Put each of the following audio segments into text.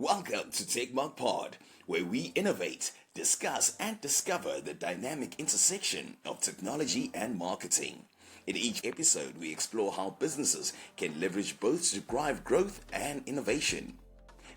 Welcome to Techmark Pod, where we innovate, discuss, and discover the dynamic intersection of technology and marketing. In each episode, we explore how businesses can leverage both to drive growth and innovation.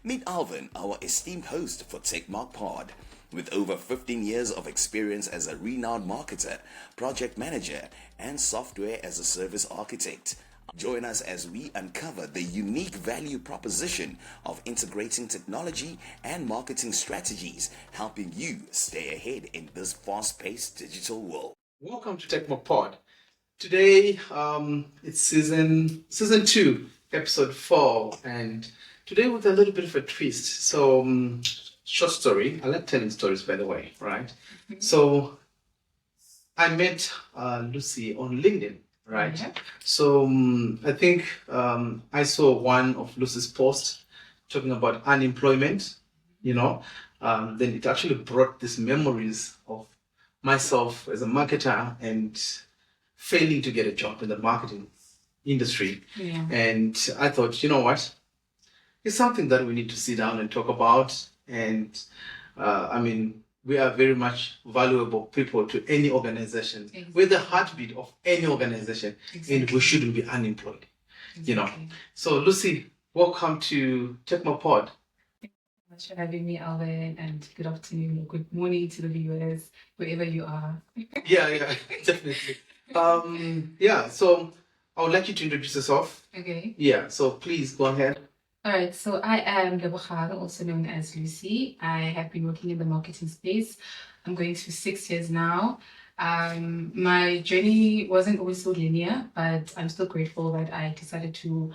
Meet Alvin, our esteemed host for Techmark Pod. With over 15 years of experience as a renowned marketer, project manager, and software as a service architect, join us as we uncover the unique value proposition of integrating technology and marketing strategies, helping you stay ahead in this fast-paced digital world. Welcome to Techmark Pod. Today, it's season 2, episode 4, and today with a little bit of a twist. So, short story. I like telling stories, by the way, right? So, I met Lucy on LinkedIn. Right. Mm-hmm. So I think I saw one of Lucy's posts talking about unemployment, then it actually brought these memories of myself as a marketer and failing to get a job in the marketing industry. Yeah. And I thought, you know what? It's something that we need to sit down and talk about. And we are very much valuable people to any organization. Exactly. We're the heartbeat of any organization. Exactly. And we shouldn't be unemployed. Exactly. So Lucy, welcome to Techmark Pod. Thank you so much for having me, Alvin, and good afternoon or good morning to the viewers, wherever you are. Yeah, definitely. So I would like you to introduce yourself. Okay. Yeah, so please go ahead. All right, so I am Lebogang, also known as Lucy. I have been working in the marketing space. I'm going to 6 years now. My journey wasn't always so linear, but I'm still grateful that I decided to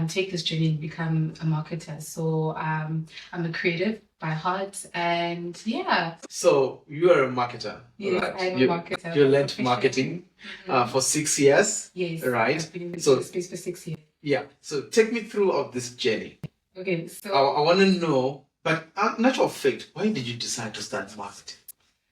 take this journey and become a marketer. So I'm a creative by heart, and yeah. So you are a marketer, yes, right? I'm a marketer. You learned marketing for 6 years, yes, right? I've been in the space for 6 years. Yeah, so take me through of this journey. Okay, so I want to know, but natural fact, why did you decide to start marketing?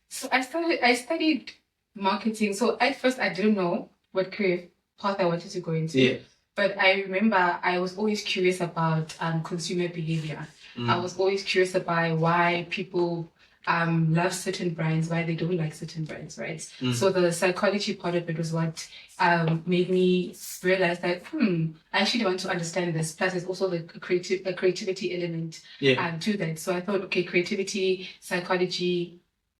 So I studied marketing. So at first I didn't know what career path I wanted to go into. Yeah. But I remember I was always curious about consumer behavior. I was always curious about why people love certain brands, why they don't like certain brands, right? So the psychology part of it was what made me realize that I actually want to understand this. Plus, there's also the creativity element to that. So I thought, okay, creativity, psychology,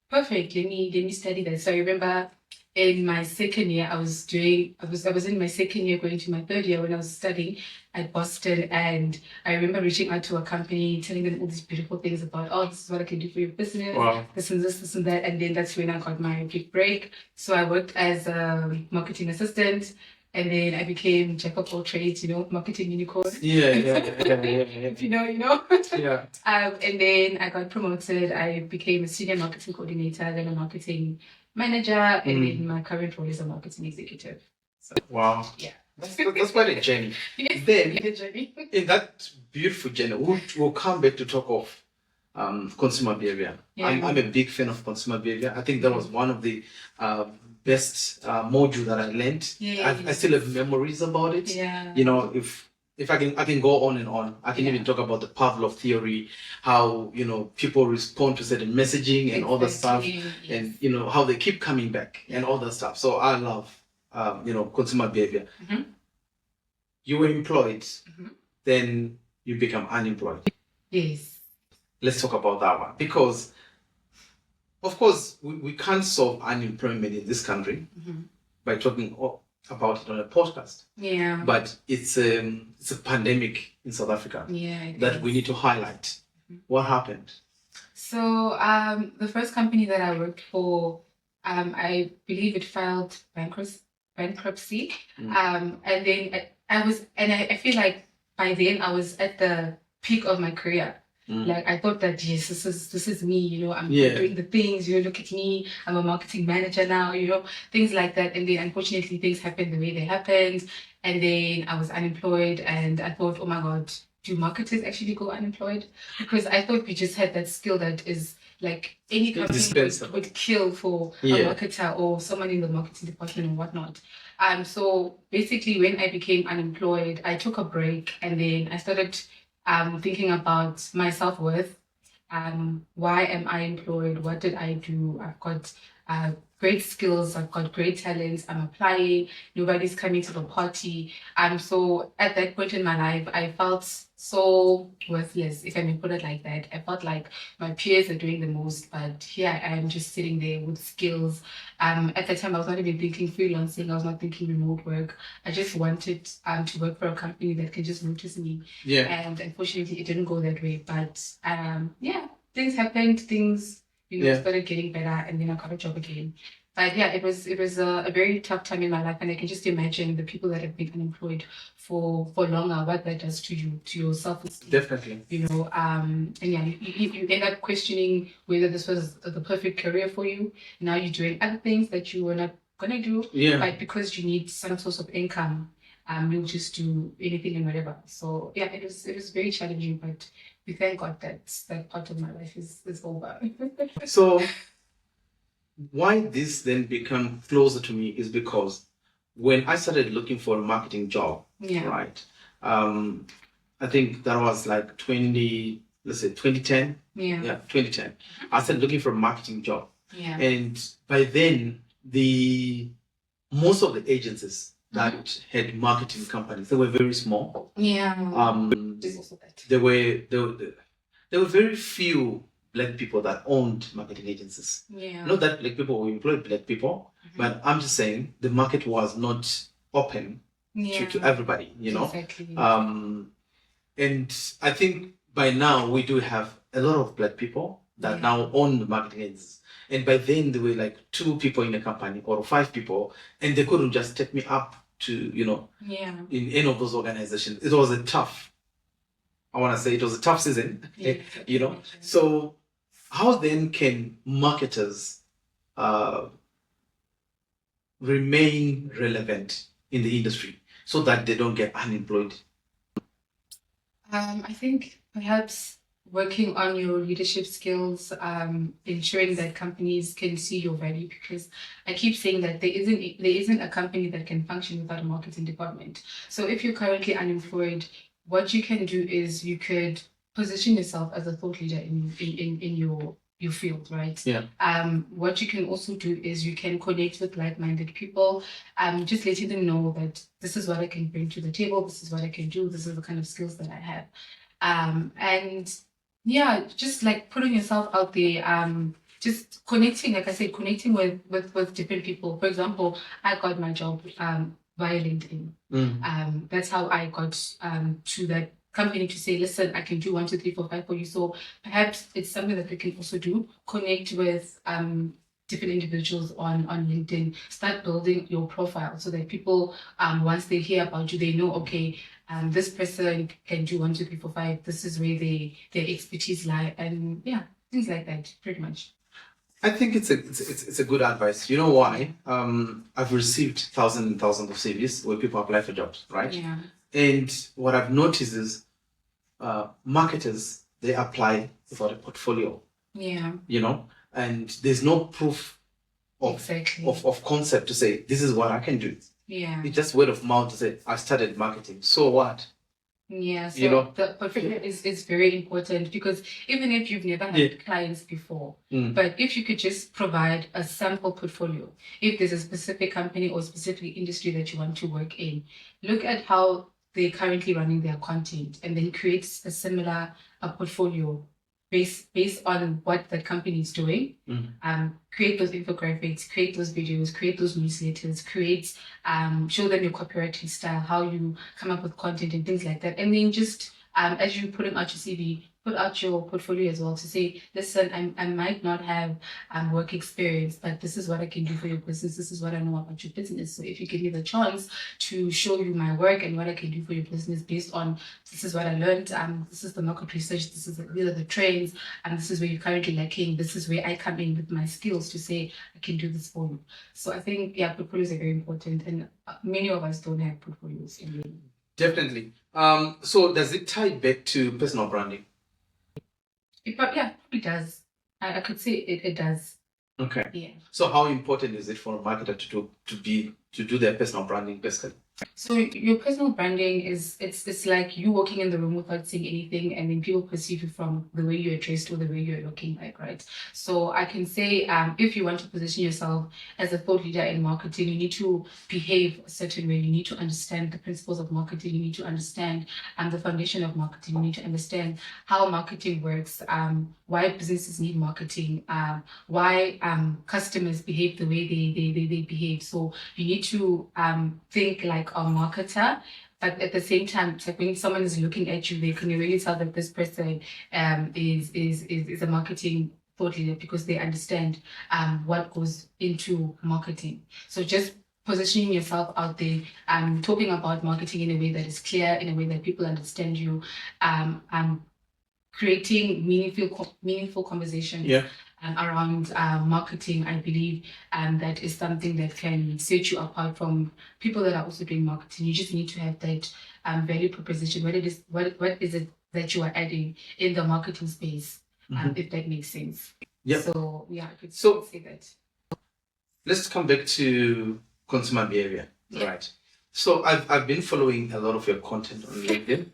perfect. Let me study that. So I remember in my second year, I was in my second year going to my third year when I was studying at Boston, and I remember reaching out to a company, telling them all these beautiful things about, this is what I can do for your business, this and this and that, and then that's when I got my big break. So I worked as a marketing assistant, and then I became jack of all trades, marketing unicorn. Yeah. If you know. Yeah. And then I got promoted. I became a senior marketing coordinator, then a marketing manager, and then my current role is a marketing executive. So, wow. Yeah. That's quite a journey. Yes, then, a journey. In that beautiful journey, we'll come back to talk of consumer behavior. Yeah. I'm a big fan of consumer behavior. I think that was one of the best module that I learned. Yeah. I still have memories about it. Yeah. If I can go on and on, I can even talk about the Pavlov theory, how people respond to certain messaging and all that stuff, and how they keep coming back and all that stuff. So I love consumer behavior. You were employed, then you become unemployed. Yes. Let's talk about that one, because of course we can't solve unemployment in this country by talking about it on a podcast. Yeah. But it's a pandemic in South Africa that we need to highlight. What happened? So the first company that I worked for, I believe it filed bankruptcy. And then I feel like by then I was at the peak of my career. Like I thought that yes, this is me, I'm doing the things, look at me, I'm a marketing manager now, things like that. And then unfortunately things happened the way they happened, and then I was unemployed, and I thought, oh my God, do marketers actually go unemployed? Because I thought we just had that skill that is like any company would kill for a marketer or someone in the marketing department or whatnot. So basically when I became unemployed, I took a break, and then I started thinking about my self-worth. Why am I employed? What did I do? I've got great skills. I've got great talents. I'm applying. Nobody's coming to the party. So at that point in my life, I felt so worthless, if I may put it like that. I felt like my peers are doing the most, but here I am just sitting there with skills. At that time, I was not even thinking freelancing. I was not thinking remote work. I just wanted to work for a company that can just notice me. Yeah. And unfortunately, it didn't go that way. But yeah, things happened. Things started getting better, and then I got a job again. But yeah, it was a very tough time in my life, and I can just imagine the people that have been unemployed for longer, what that does to you, to your self-esteem. Definitely. And yeah, you end up questioning whether this was the perfect career for you. Now you're doing other things that you were not gonna do, but because you need some source of income, you'll just do anything and whatever. So yeah, it was very challenging, but we thank God that that part of my life is over. So why this then become closer to me is because when I started looking for a marketing job, right? I think that was like 2010. Yeah, 2010. I started looking for a marketing job. Yeah. And by then, most of the agencies that had marketing companies, they were very small. Yeah. There were very few Black people that owned marketing agencies. Yeah. Not that Black people will employ Black people, but I'm just saying the market was not open to everybody, Exactly. And I think by now we do have a lot of Black people that now own the marketing agencies. And by then there were like 2 people in a company or 5 people, and they couldn't just take me up to, in any of those organizations. It was a tough season, So how then can marketers remain relevant in the industry so that they don't get unemployed? I think perhaps working on your leadership skills, ensuring that companies can see your value, because I keep saying that there isn't a company that can function without a marketing department. So if you're currently unemployed, what you can do is you could position yourself as a thought leader in your field, right? Yeah. What you can also do is you can connect with like-minded people, just letting them know that this is what I can bring to the table, this is what I can do, this is the kind of skills that I have. And yeah, just like putting yourself out there, just connecting, like I said, connecting with different people. For example, I got my job via LinkedIn. That's how I got to that company to say, listen, I can do 1, 2, 3, 4, 5 for you. So perhaps it's something that they can also do. Connect with different individuals on LinkedIn. Start building your profile so that people, once they hear about you, they know, okay, this person can do 1, 2, 3, 4, 5. This is where their expertise lie, and yeah, things like that, pretty much. I think it's a good advice. You know why? I've received thousands and thousands of CVs where people apply for jobs, right? Yeah. And what I've noticed is marketers, they apply for a portfolio. Yeah. And there's no proof of concept to say this is what I can do. Yeah. It's just word of mouth to say I studied marketing. So what? Yeah, so the portfolio is very important, because even if you've never had clients before, but if you could just provide a sample portfolio, if there's a specific company or specific industry that you want to work in, look at how they're currently running their content and then create a similar portfolio based on what the company is doing. Create those infographics, create those videos, create those newsletters, show them your copywriting style, how you come up with content and things like that. And then just as you put out your CV, put out your portfolio as well to say, listen, I might not have work experience, but this is what I can do for your business. This is what I know about your business. So if you give me the chance to show you my work and what I can do for your business based on this is what I learned, this is the market research, these are the trends, and this is where you're currently lacking. This is where I come in with my skills to say I can do this for you. So I think portfolios are very important, and many of us don't have portfolios. Definitely. So does it tie back to personal branding? It probably does. I could say it does. Okay. Yeah. So how important is it for a marketer to do their personal branding basically? So your personal branding is it's like you walking in the room without saying anything, and then people perceive you from the way you're dressed or the way you're looking like, right? So I can say, if you want to position yourself as a thought leader in marketing, you need to behave a certain way. You need to understand the principles of marketing. You need to understand the foundation of marketing. You need to understand how marketing works, why businesses need marketing, why customers behave the way they behave. So you need to think like a marketer, but at the same time, it's like when someone is looking at you, they can really tell that this person is a marketing thought leader because they understand what goes into marketing. So just positioning yourself out there, talking about marketing in a way that is clear, in a way that people understand you, creating meaningful conversation. Yeah. Around marketing, I believe that is something that can set you apart from people that are also doing marketing. You just need to have that value proposition. What is it that you are adding in the marketing space, if that makes sense. Yeah. So yeah, I could So- say that. Let's come back to consumer behavior. Yeah. Right. So I've been following a lot of your content on LinkedIn.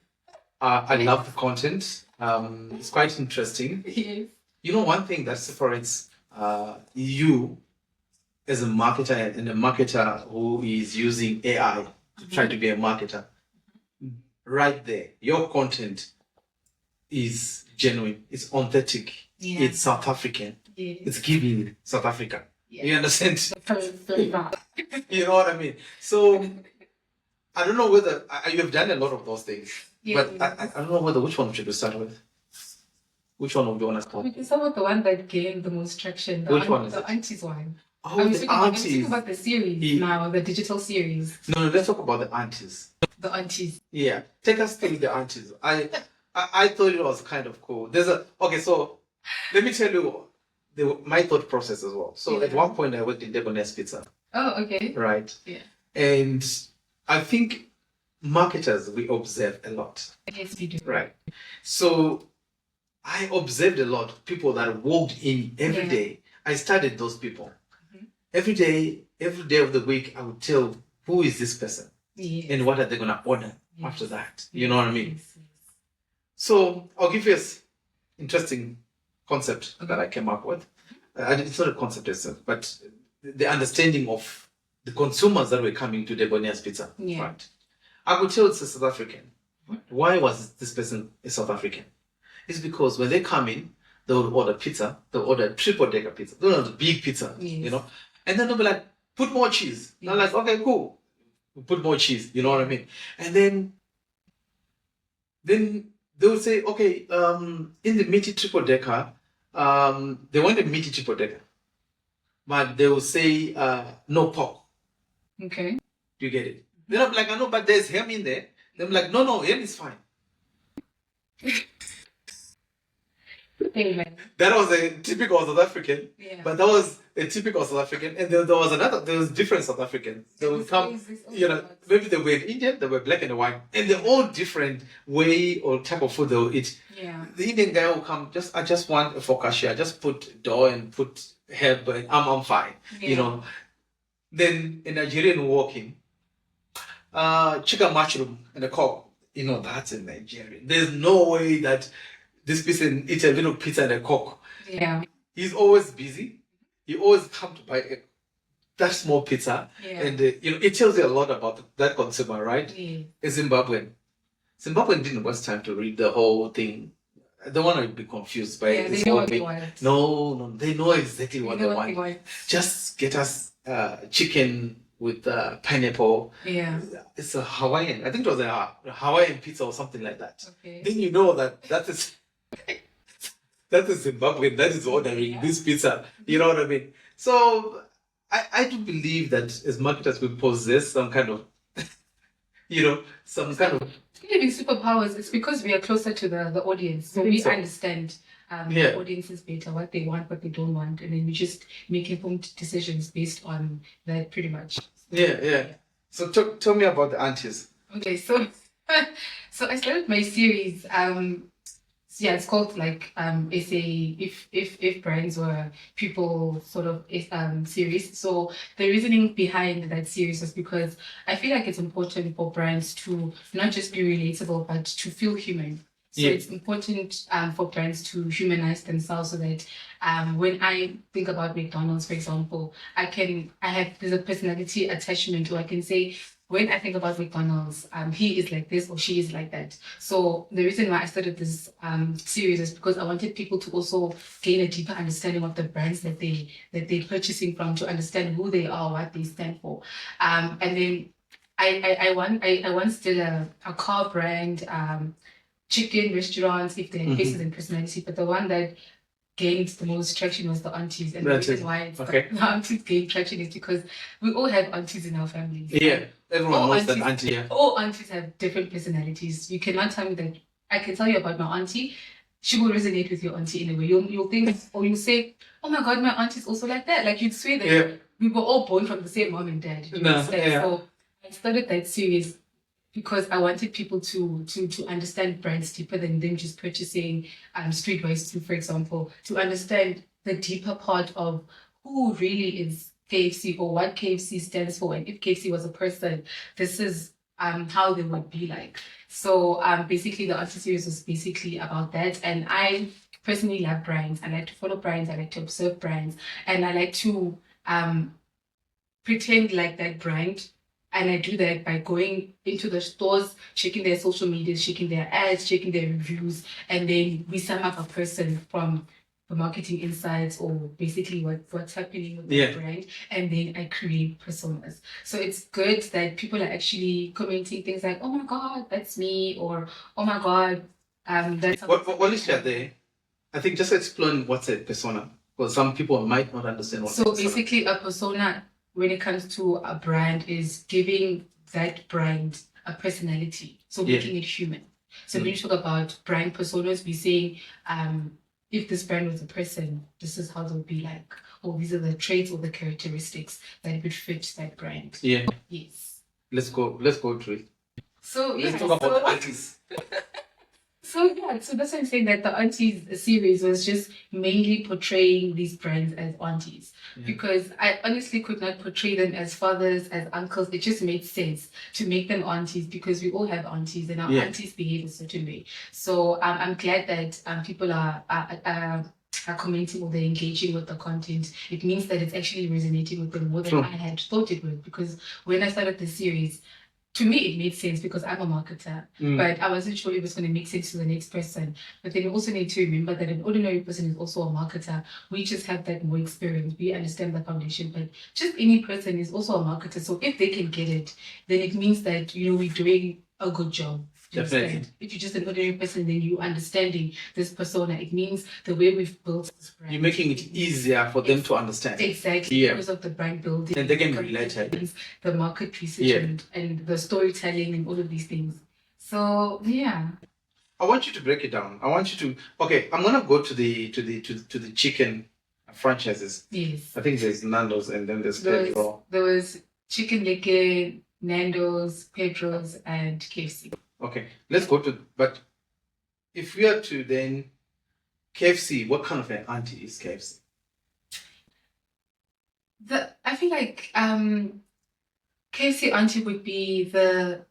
I love the content. It's quite interesting. Yes. You know, one thing that separates you as a marketer and a marketer who is using AI to try to be a marketer, right there, your content is genuine, it's authentic, Yeah. it's South African, Yes. it's giving South Africa. Yeah. You understand? Yeah. You know what I mean? So I don't know whether you have done a lot of those things, Yeah. but I don't know whether which one should we start with. Which one would you want to start? We can start with the one that gained the most traction. Which one is the it? aunties one. Oh, I'm the speaking about, I'm speaking aunties. about the series Yeah. now, the digital series. No, let's talk about the aunties. The aunties. Yeah, take us through the aunties. I thought it was kind of cool. So let me tell you my thought process as well. So Yeah. at one point I worked in Debonair's Pizza, Oh, okay. right? Yeah. And I think marketers, we observe a lot, Yes, we do. right? So I observed a lot of people that walked in every Yeah. day. I studied those people. Mhm. Every day of the week, I would tell who is this person Yes. and what are they gonna order Yes. after that. You know what I mean? Yes, yes. So I'll give you an interesting concept Okay. that I came up with. It's not a concept itself, but the understanding of the consumers that were coming to Debonair's Pizza. Yeah. Right. I could tell it's a South African. Why was this person a South African? It's because when they come in, they would order pizza. They would order a triple-decker pizza. They would order big pizza, Yes. you know. And then they'll be like, put more cheese. And I'm like, okay, cool. Put more cheese. You know what I mean? And then they would say, okay, in the meaty triple-decker, they want a meaty triple-decker. But they will say, no pork. Okay. Do you get it? Then I'm like, I know, but there's ham in there. They're like, no, ham is fine. Anyway. That was a typical South African. Yeah. But that was a typical South African. And then there was different South Africans. They would come, maybe they were Indian, they were black and white. And they're all different way or type of food they will eat. Yeah. The Indian guy will come, I just want a focaccia, just put dough and put herb and I'm fine. Yeah. You know. Then a Nigerian will walk in, chicken mushroom and a coke. You know, that's in Nigeria. There's no way that this person eats a little pizza and a coke. Yeah. He's always busy. He always come to buy that small pizza. Yeah. And, it tells you a lot about that consumer, right? Yeah. A Zimbabwean. Zimbabwean didn't waste time to read the whole thing. I don't want to be confused by Yeah, this they know whole what they thing. want. No, they know exactly what They know they what they want. want. Just get us chicken with pineapple. Yeah. It's a Hawaiian. I think it was a Hawaiian pizza or something like that. Okay. Then you know that is Zimbabwean that is ordering this pizza. You know what I mean? So I do believe that as marketers we possess some kind of, some kind of. Having superpowers, it's because we are closer to the audience. So we understand the audiences better, what they want, what they don't want. And then we just make informed decisions based on that pretty much. Yeah. So tell me about the aunties. Okay, so I started my series yeah, it's called like SA if brands were people sort of series. So the reasoning behind that series is because I feel like it's important for brands to not just be relatable but to feel human. So it's important for brands to humanize themselves so that when I think about McDonald's, for example, there's a personality attachment, or I can say when I think about McDonald's, he is like this or she is like that. So the reason why I started this series is because I wanted people to also gain a deeper understanding of the brands that they're purchasing from, to understand who they are, what they stand for, and then I once did a car brand, chicken restaurants, if they had faces and personality, but the one that gained the most traction was the aunties. And the reason why the aunties gained traction is because we all have aunties in our families. Yeah, everyone knows that auntie. Yeah. All aunties have different personalities. You cannot tell me that I can tell you about my auntie. She will resonate with your auntie in a way. You'll think, or you'll say, oh my God, my auntie's also like that. Like you'd swear that we were all born from the same mom and dad. So I started that series because I wanted people to understand brands deeper than them just purchasing streetwise too, for example, to understand the deeper part of who really is KFC or what KFC stands for, and if KFC was a person, this is how they would be like. So basically the Auntie series was basically about that, and I personally love brands. I like to follow brands, I like to observe brands, and I like to pretend like that brand. And I do that by going into the stores, checking their social medias, checking their ads, checking their reviews, and then we sum up a person from the marketing insights or basically what's happening with the brand, and then I create personas. So it's good that people are actually commenting things like, "Oh my God, that's me," or "Oh my God, that's." What is that there? I think just explain what's a persona, because some people might not understand what. So basically, a persona, when it comes to a brand, is giving that brand a personality. So making it human. So when you talk about brand personas, we're saying if this brand was a person, this is how they'll be like. Or these are the traits or the characteristics that would fit that brand. Yeah. Yes. Let's go through it. So let's talk about the aunties. So that's what I'm saying, that the aunties series was just mainly portraying these brands as aunties, because I honestly could not portray them as fathers, as uncles. It just made sense to make them aunties because we all have aunties and our aunties behave a certain way. So I'm glad that people are commenting or they're engaging with the content. It means that it's actually resonating with them more than I had thought it would, because when I started the series, to me, it made sense because I'm a marketer, but I wasn't sure it was going to make sense to the next person. But then you also need to remember that an ordinary person is also a marketer. We just have that more experience. We understand the foundation, but just any person is also a marketer. So if they can get it, then it means that, we're doing a good job. Definitely. If you're just an ordinary person, then you understanding this persona. It means the way we've built this brand. You're making it easier for them to understand. Exactly. Because of the brand building. And they can relate it. The market research and the storytelling and all of these things. So yeah. I want you to break it down. I want you to. Okay, I'm gonna go to the chicken franchises. Yes. I think there's Nando's and then there's Pedro. There was Chicken Licken, Nando's, Pedro's, and KFC. Okay, let's go to. But if we are to then KFC, what kind of an auntie is KFC? I feel like KFC auntie would be the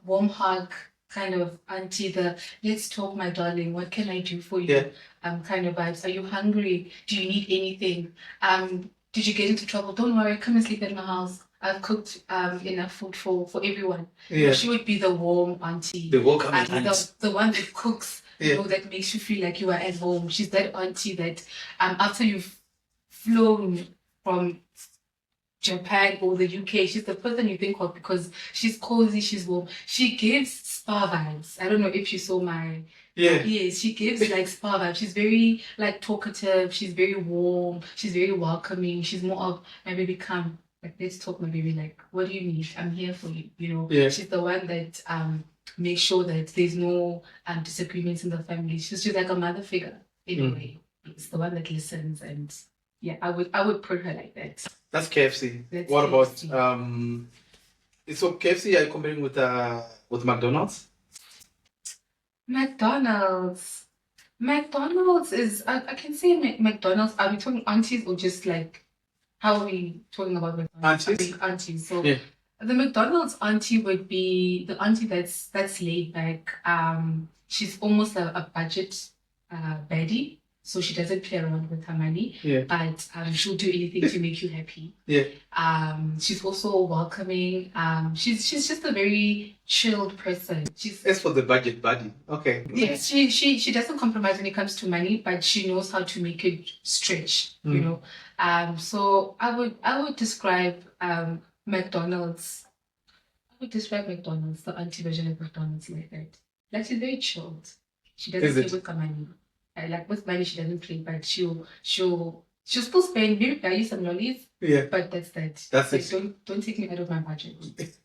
warm hug kind of auntie, the let's talk my darling, what can I do for you kind of vibes. Are you hungry? Do you need anything? Did you get into trouble? Don't worry, come and sleep at my house. I've cooked enough food for everyone. Yeah. She would be the warm auntie. The welcoming auntie. The one that cooks, that makes you feel like you are at home. She's that auntie that after you've flown from Japan or the UK, she's the person you think of because she's cozy, she's warm. She gives spa vibes. I don't know if you saw my... Yes, she gives like spa vibes. She's very like talkative. She's very warm. She's very welcoming. She's more of, my baby, come. Like, let's talk, my baby. Like, what do you need? I'm here for you. She's the one that makes sure that there's no disagreements in the family. She's just like a mother figure in a way. It's the one that listens, and I would put her like that. That's KFC. What KFC. About so KFC? Are you comparing with McDonald's? McDonald's. McDonald's is, I can say McDonald's. Are we talking aunties or just like, how are we talking about McDonald's? Aunties? Aunties. So Yeah. the McDonald's auntie would be the auntie that's laid back. She's almost a budget baddie, so she doesn't play around with her money. Yeah. But she'll do anything to make you happy. Yeah. She's also welcoming. She's just a very chilled person. She's As for the budget buddy, okay. Yes, she doesn't compromise when it comes to money, but she knows how to make it stretch, you know. So I would describe McDonald's. I would describe McDonald's, the anti version of McDonald's, like that. Like she's very chilled. She doesn't play with her money. Like with money, she doesn't play, but she'll still spend. Maybe buy you some lollies. Yeah. But that's that. That's like, it. Don't take me out of my budget.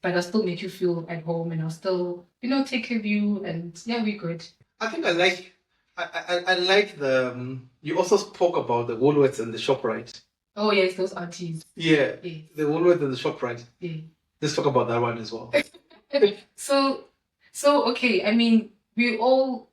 But I'll still make you feel at home, and I'll still, take care of you, and yeah, we're good. I think I like the. You also spoke about the Woolworths and the Shoprite. Oh yes, those aunties. Yeah. Yes. The Woolworths and the Shoprite. Yeah. Let's talk about that one as well. So okay. I mean, we all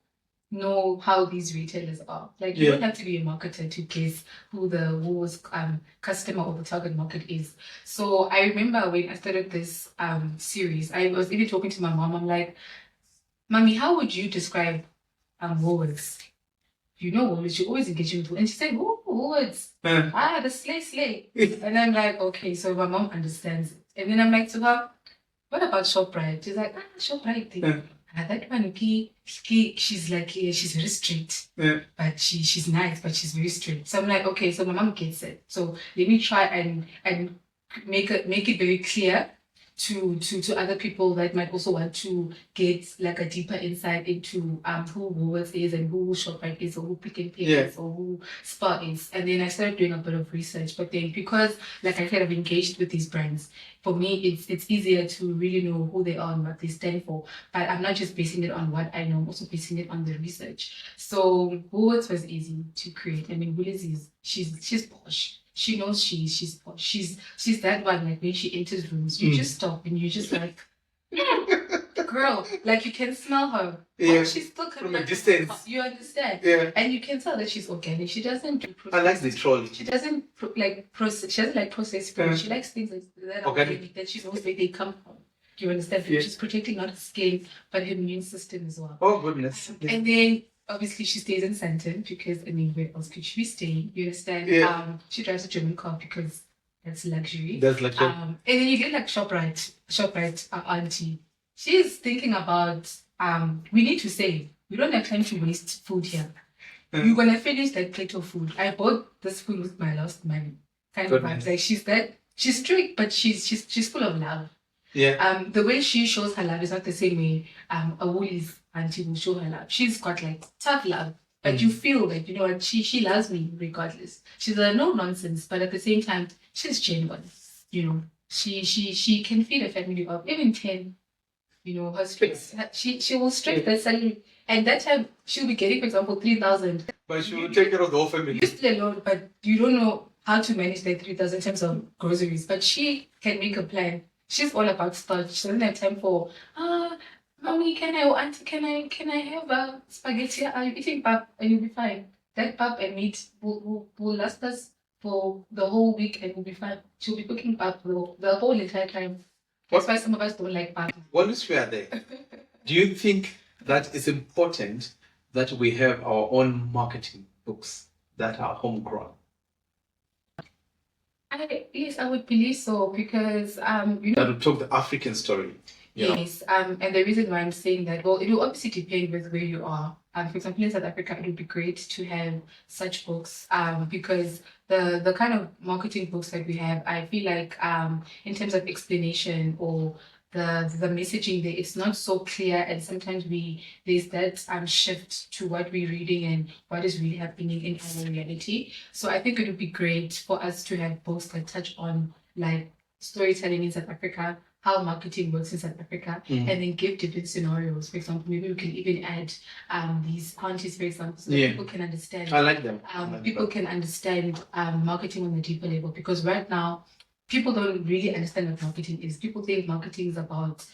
know how these retailers are. Like you don't have to be a marketer to guess who the Woolworths customer or the target market is. So I remember when I started this series, I was even talking to my mom. I'm like, Mommy, how would you describe Woolworths? You know Woolworths, you always engage with Woolworths. And she said, oh, Woolworths. The slay. And I'm like, okay, so my mom understands it. And then I'm like to her, what about ShopRite? She's like, ShopRite thing. That one, she's like, yeah, she's very strict. Yeah. But she's nice, but she's very strict. So I'm like, okay, so my mom gets it. So let me try and make it very clear to other people that might also want to get like a deeper insight into who Woolworths is and who ShopRite is or who Pick n Pay is or who Spar is. And then I started doing a bit of research. But then because, like I said, I've engaged with these brands, for me it's easier to really know who they are and what they stand for. But I'm not just basing it on what I know, I'm also basing it on the research. So Woolworths was easy to create. I mean, Woolworths is she's posh. She knows she's posh. She's that one, like when she enters rooms, you just stop and you just like, girl, like you can smell her. Yeah. She's still coming from a distance. You understand? Yeah. And you can tell that she's organic. She doesn't do I like the trolley. She doesn't process. She doesn't like processed food. She likes things that are organic, that she knows where they come from. Do you understand? Yeah. She's protecting not her skin but her immune system as well. Oh goodness. And then obviously she stays in Sandton because I mean where else could she be staying? You understand? Yeah. She drives a German car because that's luxury. That's luxury. And then you get like ShopRite auntie. She's thinking about we need to save. We don't have time to waste food here. You're gonna finish that plate of food. I bought this food with my last money. Kind of vibes. Like she's strict, but she's full of love. Yeah. The way she shows her love is not the same way a Woolies auntie will show her love. She's got like tough love. But you feel like, you know what, she loves me regardless. She's a no nonsense, but at the same time, she's genuine. You know, she can feed a family of even 10. You know, her stress. She will stretch that salary. And that time she'll be getting, for example, 3,000. But she will take care of the whole family. You still alone, but you don't know how to manage that 3,000 in terms of groceries. But she can make a plan. She's all about starch. She doesn't have time for Mommy, auntie, can I have spaghetti? I'm eating pap and you'll be fine. That pap and meat will last us for the whole week and we'll be fine. She'll be cooking pap the whole entire time. That's why some of us don't like pap. What is fair there? Do you think that it's important that we have our own marketing books that are homegrown? Yes, I would believe so because that would talk the African story. Yes, and the reason why I'm saying that, well, it will obviously depend with where you are. For example, in South Africa, it would be great to have such books because the kind of marketing books that we have, I feel like in terms of explanation or the messaging there, it's not so clear, and sometimes there's that shift to what we're reading and what is really happening in our reality. So I think it would be great for us to have books that touch on like storytelling in South Africa, how marketing works in South Africa, and then give different scenarios. For example, maybe we can even add these aunties, for example, so that people can understand. I like them. People can understand marketing on a deeper level, because right now people don't really understand what marketing is. People think marketing is about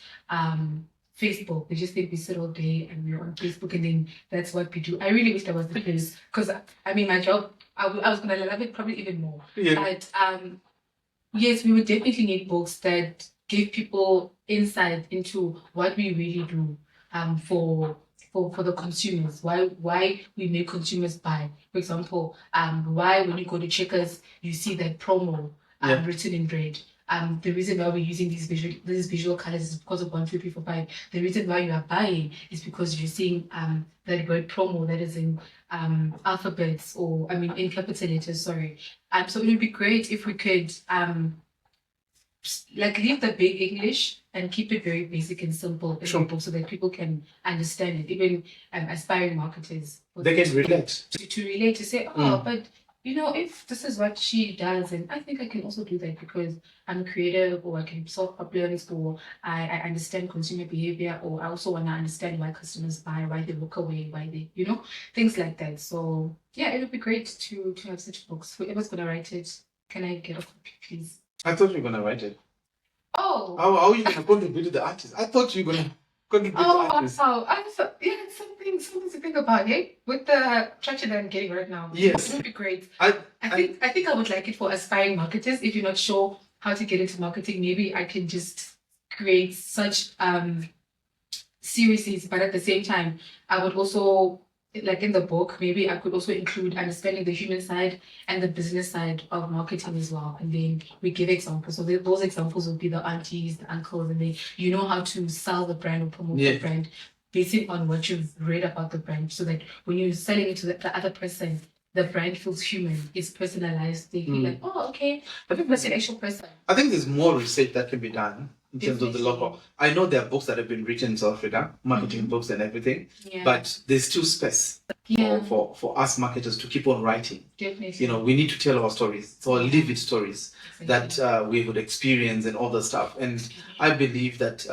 Facebook. They just think we sit all day and we're on Facebook and then that's what we do. I really wish that was the case because I mean, my job, I was going to love it probably even more. Yeah. But yes, we would definitely need books that give people insight into what we really do for the consumers, why we make consumers buy. For example, why when you go to Checkers, you see that promo written in red. The reason why we're using these visual colors is because of 1, 2, 3, 4, 5. The reason why you are buying is because you're seeing that word promo that is in alphabets in capital letters, sorry. So it would be great if we could leave the big English and keep it very basic and simple in the book so that people can understand it. Even aspiring marketers, they can relate to relate, to say, but if this is what she does, and I think I can also do that because I'm creative, or I can solve problems, or I understand consumer behavior, or I also want to understand why customers buy, why they walk away, why they, things like that. So yeah, it would be great to have such books. Whoever's gonna write it, can I get a copy, please? I thought you were gonna write it. Oh. How are you gonna contribute to the artist? I thought you were gonna contribute to the artist. It's something to think about, yeah? With the traction that I'm getting right now. Yes. It would be great. I think I would like it for aspiring marketers. If you're not sure how to get into marketing, maybe I can just create such series, but at the same time, I would also, like in the book, maybe I could also include understanding the human side and the business side of marketing as well. And then we give examples. So those examples would be the aunties, the uncles, and then how to sell the brand or promote the brand based on what you've read about the brand, so that when you're selling it to the other person, the brand feels human, it's personalized. They feel like, oh, okay, I think that's an actual person. I think there's more research that can be done in terms of the local. I know there are books that have been written in South Africa, marketing books and everything, but there's still space for us marketers to keep on writing. Definitely. We need to tell our stories, so lived stories that we would experience and all the stuff. And I believe that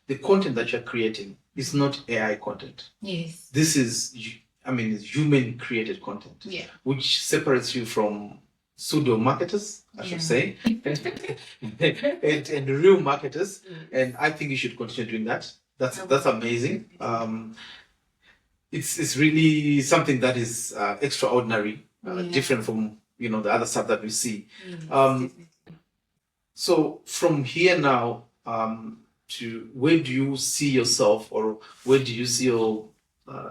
the content that you're creating is not AI content. Yes. This is, it's human created content, which separates you from pseudo marketers, I should say, and real marketers. And I think you should continue doing that. That's amazing. It's really something that is extraordinary, different from the other stuff that we see. So from here now, to where do you see yourself, or where do you see your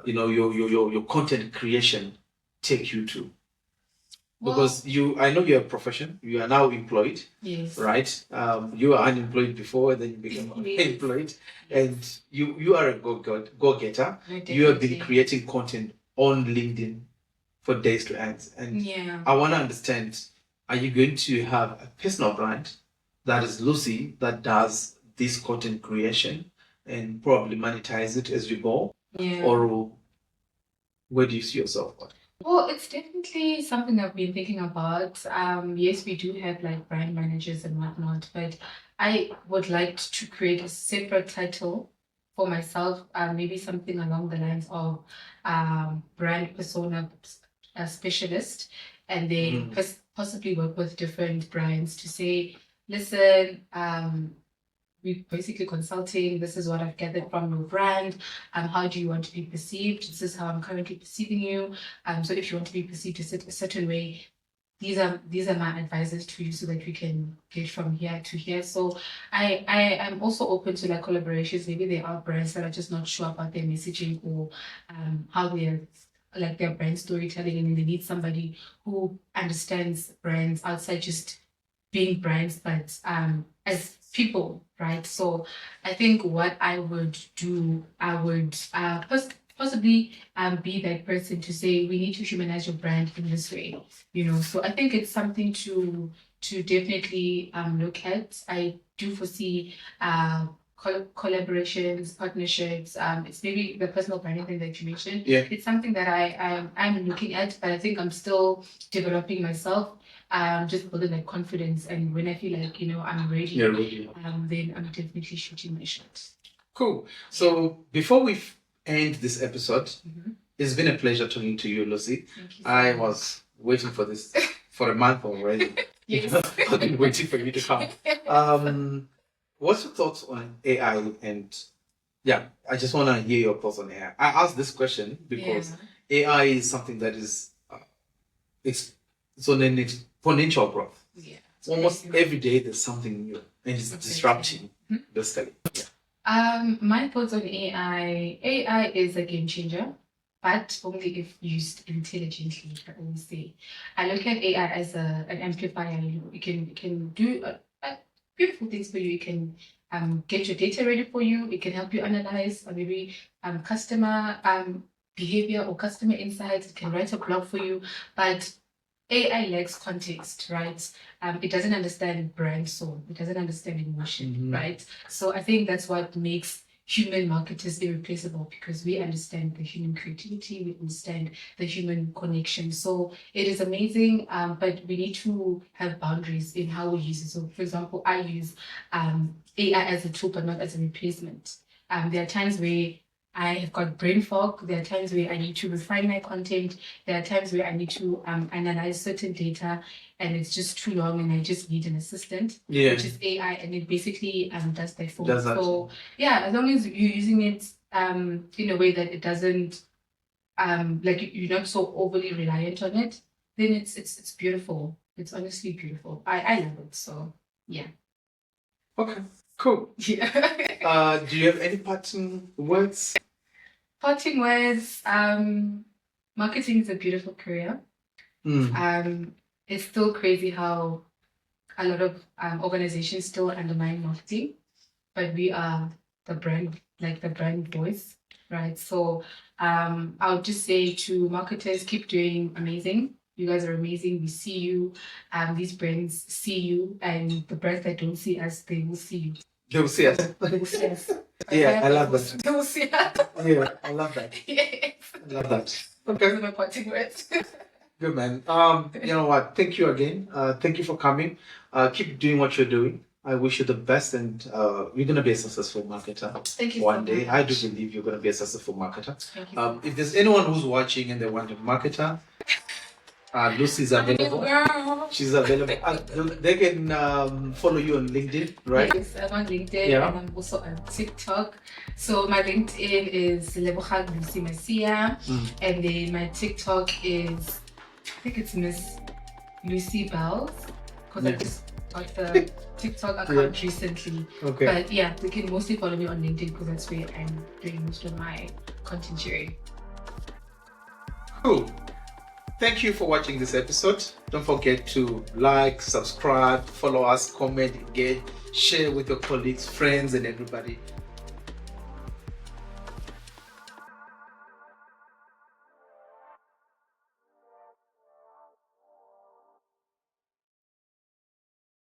your content creation take you to? Because I know you're a profession, you are now employed, right? You are unemployed before, then you become employed, and you are a go-getter. You have been creating content on LinkedIn for days to end, and I want to understand: are you going to have a personal brand that is Lucy that does this content creation and probably monetize it as you go, or where do you see yourself? Well, it's definitely something I've been thinking about. Yes, we do have like brand managers and whatnot, but I would like to create a separate title for myself, maybe something along the lines of brand persona specialist, and then possibly work with different brands to say, listen, we're basically consulting. This is what I've gathered from your brand. How do you want to be perceived? This is how I'm currently perceiving you. So if you want to be perceived a certain way, these are my advices to you so that we can get from here to here. So I am also open to like collaborations. Maybe there are brands that are just not sure about their messaging or how they're like their brand storytelling, and they need somebody who understands brands outside just being brands, but as people, right? So I think what I would do, I would possibly be that person to say we need to humanize your brand in this way, So I think it's something to definitely look at. I do foresee collaborations, partnerships. It's maybe the personal branding thing that you mentioned. It's something that I'm looking at, but I think I'm still developing myself. Just building that confidence, and when I feel like I'm ready, then I'm definitely shooting my shot. Cool. So before we end this episode, it's been a pleasure talking to you, Lucy. Thank you. I was waiting for this for a month already. Yes. I've been waiting for you to come. What's your thoughts on AI and Yeah, I just want to hear your thoughts on AI. I asked this question because AI is something that is it's on an exponential growth. Yeah. Almost every day there's something new and it's disrupting, basically. Yeah. My thoughts on AI. AI is a game changer, but only if used intelligently, I always say. I look at AI as an amplifier. It can do beautiful things for you. It can get your data ready for you. It can help you analyze maybe customer behavior or customer insights. It can write a blog for you, but AI lacks context, right? It doesn't understand brand soul. It doesn't understand emotion, right? So I think that's what makes human marketers irreplaceable, because we understand the human creativity, we understand the human connection. So it is amazing, but we need to have boundaries in how we use it. So, for example, I use AI as a tool, but not as a replacement. There are times where I have got brain fog. There are times where I need to refine my content. There are times where I need to analyze certain data and it's just too long and I just need an assistant, which is AI, and it basically does that for me. So yeah, as long as you're using it in a way that it doesn't like you're not so overly reliant on it, then it's beautiful. It's honestly beautiful. I love it. So yeah. Okay. Cool. Yeah. Do you have any parting words? Parting words. Marketing is a beautiful career. It's still crazy how a lot of organizations still undermine marketing, but we are the brand, like the brand voice, right? So I would just say to marketers, keep doing amazing. You guys are amazing. We see you. These brands see you, and the brands that don't see us, they will see you. They will see us. They will see us. Yeah, I love that. They will see us. Yeah, I love that. Yes. I love that. Okay. Those are my parting words. Good, man. You know what? Thank you again. Thank you for coming. Keep doing what you're doing. I wish you the best, and you're gonna be a successful marketer. Thank you. One so day, much. I do believe you're gonna be a successful marketer. Thank you. If there's anyone who's watching and they want a marketer, Lucy's available. Girl. She's available. They can follow you on LinkedIn, right? Yes, I'm on LinkedIn and I'm also on TikTok. So my LinkedIn is Lebogang Lucy Masia, and then my TikTok is, I think it's Miss Lucy Bells, because I just got the TikTok account recently. Okay. But yeah, you can mostly follow me on LinkedIn because that's where I'm doing most of my content sharing. Cool. Thank you for watching this episode. Don't forget to like, subscribe, follow us, comment, engage, share with your colleagues, friends, and everybody.